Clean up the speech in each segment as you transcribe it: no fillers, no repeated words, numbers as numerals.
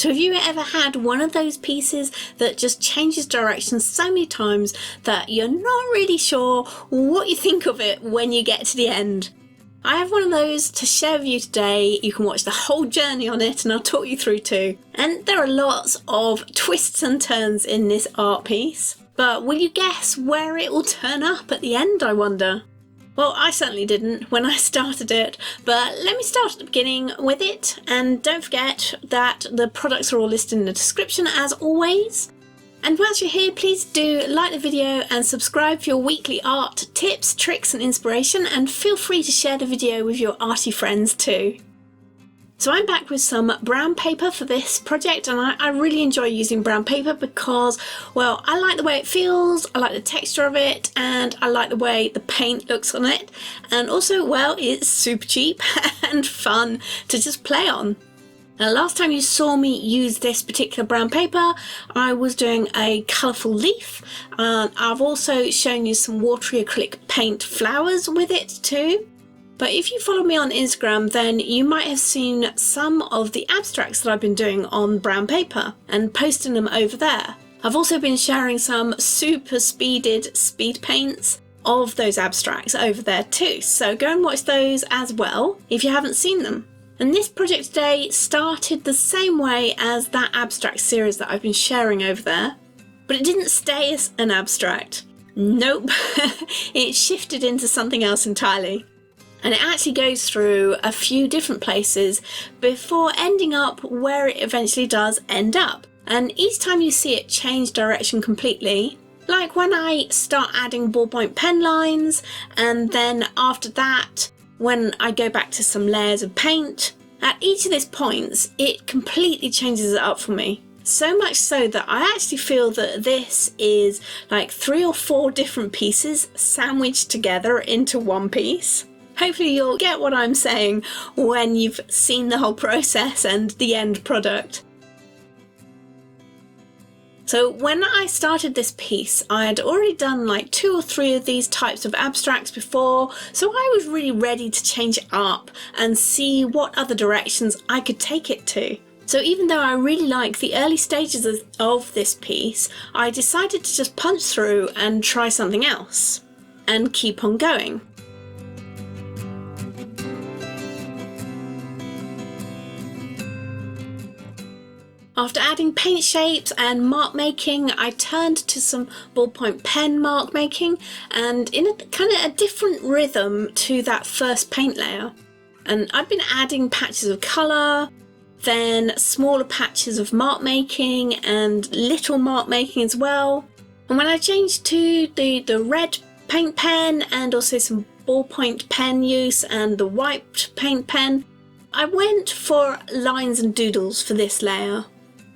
So have you ever had one of those pieces that just changes direction so many times that you're not really sure what you think of it when you get to the end? I have one of those to share with you today. You can watch the whole journey on it and I'll talk you through too. And there are lots of twists and turns in this art piece. But will you guess where it will turn up at the end, I wonder? Well, I certainly didn't when I started it, but let me start at the beginning with it. And don't forget that the products are all listed in the description as always. And whilst you're here, please do like the video and subscribe for your weekly art tips, tricks and inspiration, and feel free to share the video with your arty friends too. So I'm back with some brown paper for this project, and I really enjoy using brown paper because, well, I like the way it feels, I like the texture of it, and I like the way the paint looks on it. And also, well, it's super cheap and fun to just play on. Now, last time you saw me use this particular brown paper, I was doing a colourful leaf. I've also shown you some watery acrylic paint flowers with it too. But if you follow me on Instagram, then you might have seen some of the abstracts that I've been doing on brown paper and posting them over there. I've also been sharing some super speed paints of those abstracts over there too. So go and watch those as well if you haven't seen them. And this project today started the same way as that abstract series that I've been sharing over there, but it didn't stay as an abstract. Nope, it shifted into something else entirely. And it actually goes through a few different places before ending up where it eventually does end up. And each time you see it change direction completely, like when I start adding ballpoint pen lines, and then after that, when I go back to some layers of paint, at each of these points, it completely changes it up for me. So much so that I actually feel that this is like 3 or 4 different pieces sandwiched together into one piece. Hopefully you'll get what I'm saying when you've seen the whole process and the end product. So when I started this piece, I had already done like 2 or 3 of these types of abstracts before, so I was really ready to change it up and see what other directions I could take it to. So even though I really like the early stages of this piece, I decided to just punch through and try something else and keep on going. After adding paint shapes and mark making, I turned to some ballpoint pen mark making, and in a kind of a different rhythm to that first paint layer. And I've been adding patches of colour, then smaller patches of mark making and little mark making as well. And when I changed to the red paint pen and also some ballpoint pen use and the white paint pen, I went for lines and doodles for this layer.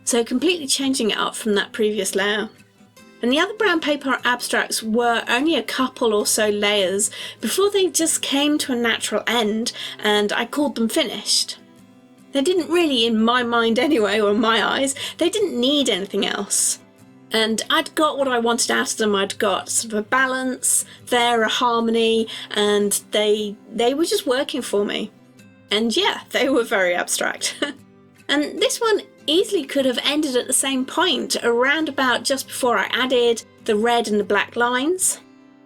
So completely changing it up from that previous layer. And the other brown paper abstracts were only a couple or so layers before they just came to a natural end and I called them finished. They didn't really, in my mind anyway, or in my eyes, they didn't need anything else. And I'd got what I wanted out of them. I'd got sort of a balance there, a harmony, and they were just working for me. And yeah, they were very abstract. And this one easily could have ended at the same point, around about just before I added the red and the black lines.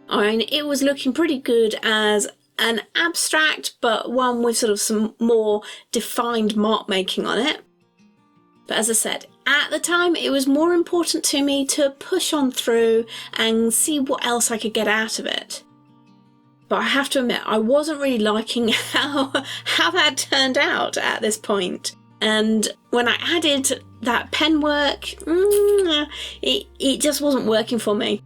I mean, it was looking pretty good as an abstract, but one with sort of some more defined mark making on it. But as I said, at the time it was more important to me to push on through and see what else I could get out of it. But I have to admit, I wasn't really liking how that turned out at this point. And when I added that pen work, it just wasn't working for me.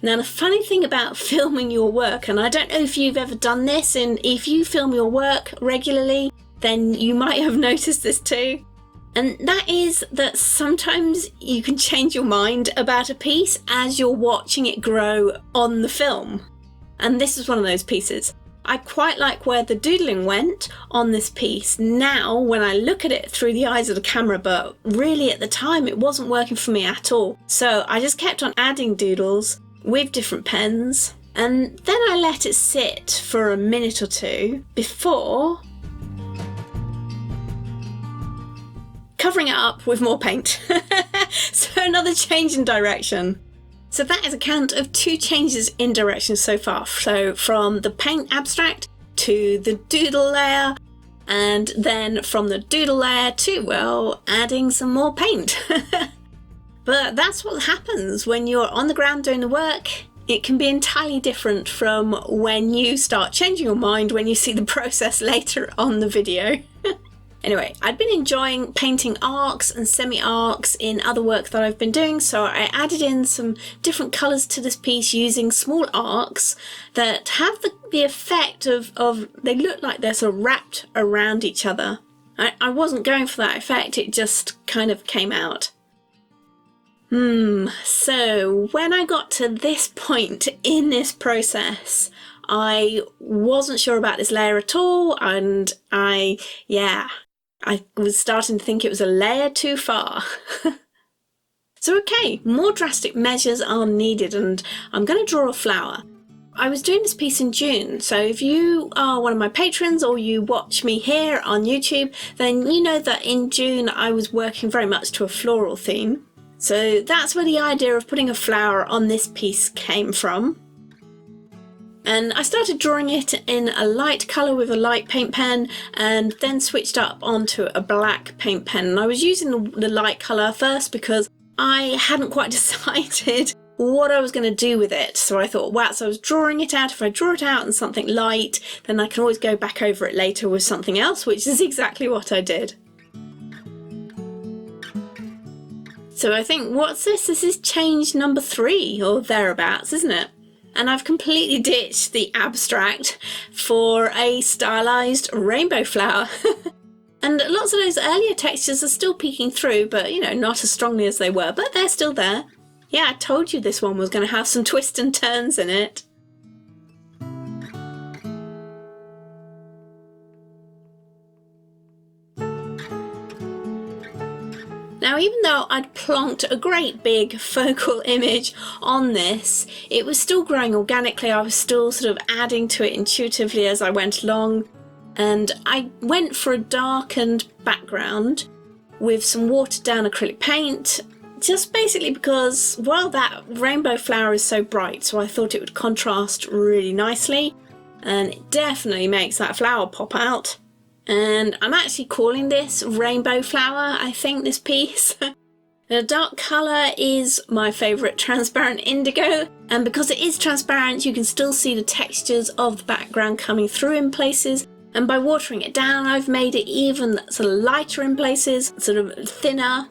Now, the funny thing about filming your work, and I don't know if you've ever done this, and if you film your work regularly, then you might have noticed this too. And that is that sometimes you can change your mind about a piece as you're watching it grow on the film. And this is one of those pieces. I quite like where the doodling went on this piece now when I look at it through the eyes of the camera, but really at the time it wasn't working for me at all. So I just kept on adding doodles with different pens, and then I let it sit for a minute or two before covering it up with more paint. So another change in direction. So that is a count of 2 changes in direction so far. So from the paint abstract to the doodle layer, and then from the doodle layer to, well, adding some more paint. But that's what happens when you're on the ground doing the work. It can be entirely different from when you start changing your mind when you see the process later on the video. Anyway, I'd been enjoying painting arcs and semi-arcs in other work that I've been doing, so I added in some different colours to this piece using small arcs that have the effect of they look like they're sort of wrapped around each other. I wasn't going for that effect, it just kind of came out. So when I got to this point in this process, I wasn't sure about this layer at all, and I was starting to think it was a layer too far. So okay, more drastic measures are needed, and I'm going to draw a flower. I was doing this piece in June, so if you are one of my patrons or you watch me here on YouTube, then you know that in June I was working very much to a floral theme. So that's where the idea of putting a flower on this piece came from. And I started drawing it in a light colour with a light paint pen, and then switched up onto a black paint pen. And I was using the light colour first because I hadn't quite decided what I was going to do with it. So I thought, wow, so I was drawing it out. If I draw it out in something light, then I can always go back over it later with something else, which is exactly what I did. So I think, what's this? This is change number 3 or thereabouts, isn't it? And I've completely ditched the abstract for a stylised rainbow flower. And lots of those earlier textures are still peeking through, but you know, not as strongly as they were, but they're still there. Yeah, I told you this one was going to have some twists and turns in it. Now, even though I'd plonked a great big focal image on this, it was still growing organically. I was still sort of adding to it intuitively as I went along. And I went for a darkened background with some watered down acrylic paint, just basically because, well, that rainbow flower is so bright, so I thought it would contrast really nicely. And it definitely makes that flower pop out. And I'm actually calling this Rainbow Flower, I think, this piece. The dark colour is my favourite transparent indigo, and because it is transparent you can still see the textures of the background coming through in places, and by watering it down I've made it even sort of lighter in places, sort of thinner,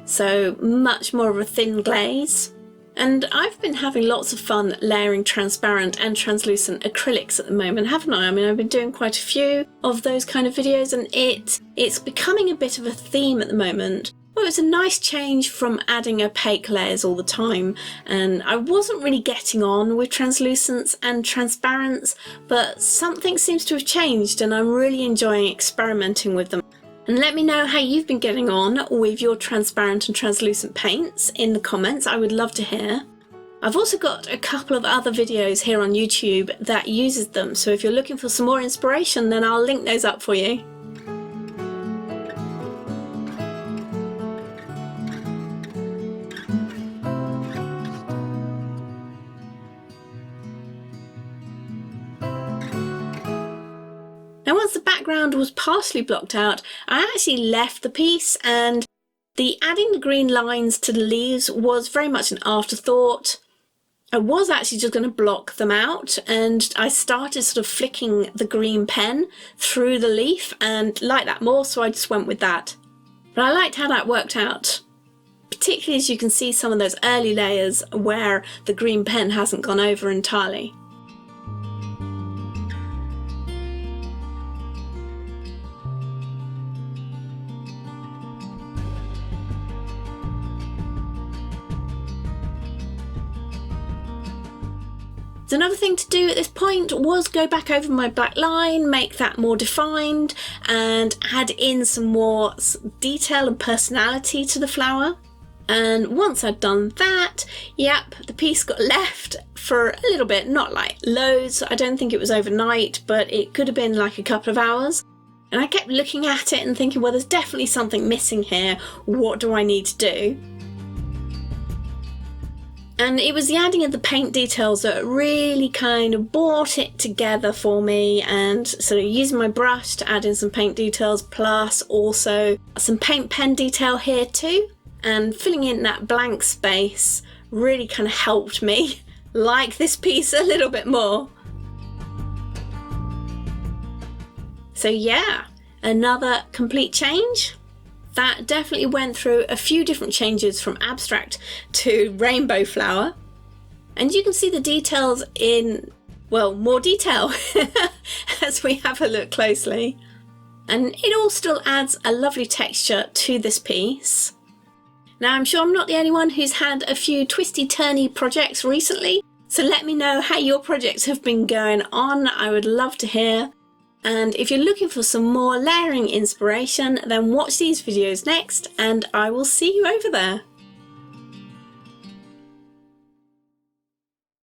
so much more of a thin glaze. And I've been having lots of fun layering transparent and translucent acrylics at the moment, haven't I? I mean, I've been doing quite a few of those kind of videos, and it's becoming a bit of a theme at the moment. Well, it's a nice change from adding opaque layers all the time, and I wasn't really getting on with translucents and transparents, but something seems to have changed and I'm really enjoying experimenting with them. And let me know how you've been getting on with your transparent and translucent paints in the comments. I would love to hear. I've also got a couple of other videos here on YouTube that uses them, so if you're looking for some more inspiration, then I'll link those up for you. Now, once the background was partially blocked out, I actually left the piece, and the adding the green lines to the leaves was very much an afterthought. I was actually just going to block them out, and I started sort of flicking the green pen through the leaf and liked that more, so I just went with that. But I liked how that worked out, particularly as you can see some of those early layers where the green pen hasn't gone over entirely. So another thing to do at this point was go back over my black line, make that more defined, and add in some more detail and personality to the flower. And once I'd done that, yep, the piece got left for a little bit, not like loads. I don't think it was overnight, but it could have been like a couple of hours. And I kept looking at it and thinking, well, there's definitely something missing here. What do I need to do? And it was the adding of the paint details that really kind of brought it together for me, and sort of using my brush to add in some paint details, plus also some paint pen detail here too. And filling in that blank space really kind of helped me like this piece a little bit more. So yeah, another complete change. That definitely went through a few different changes from abstract to rainbow flower. And you can see the details in, well, more detail as we have a look closely. And it all still adds a lovely texture to this piece. Now, I'm sure I'm not the only one who's had a few twisty-turny projects recently, so let me know how your projects have been going on. I would love to hear. And if you're looking for some more layering inspiration, then watch these videos next, and I will see you over there.